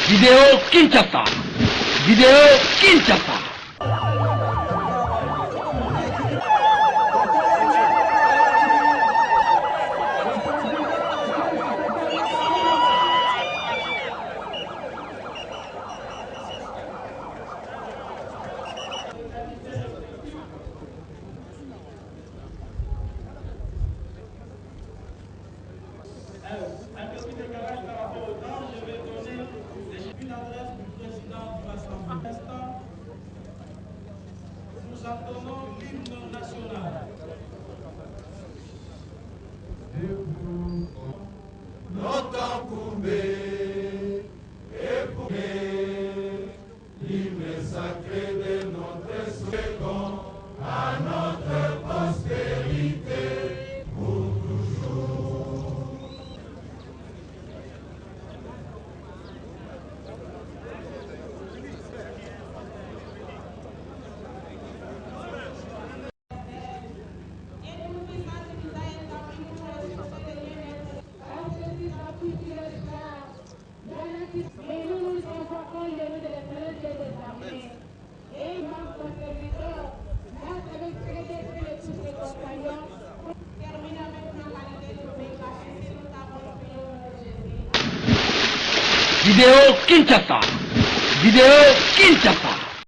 Vidéo Kinshasa. Vidéo Kinshasa. Un petit décalage par rapport au temps, je vais donner une adresse du président du Rassemblement. Pour l'instant, nous entendons l'hymne national. Notre Koumé, éprouvé, l'hymne sacré de notre second, à notre postérité, pour toujours. Et nous nous invoquons le nom de l'Éternel Dieu des armées. Et mon serviteur, grâce avec Frédéric et tous ses compagnons, termine avec ma qualité de Béka. Ainsi nous t'avons prié au nom de Jésus. Vidéo Kinshasa. Vidéo Kinshasa.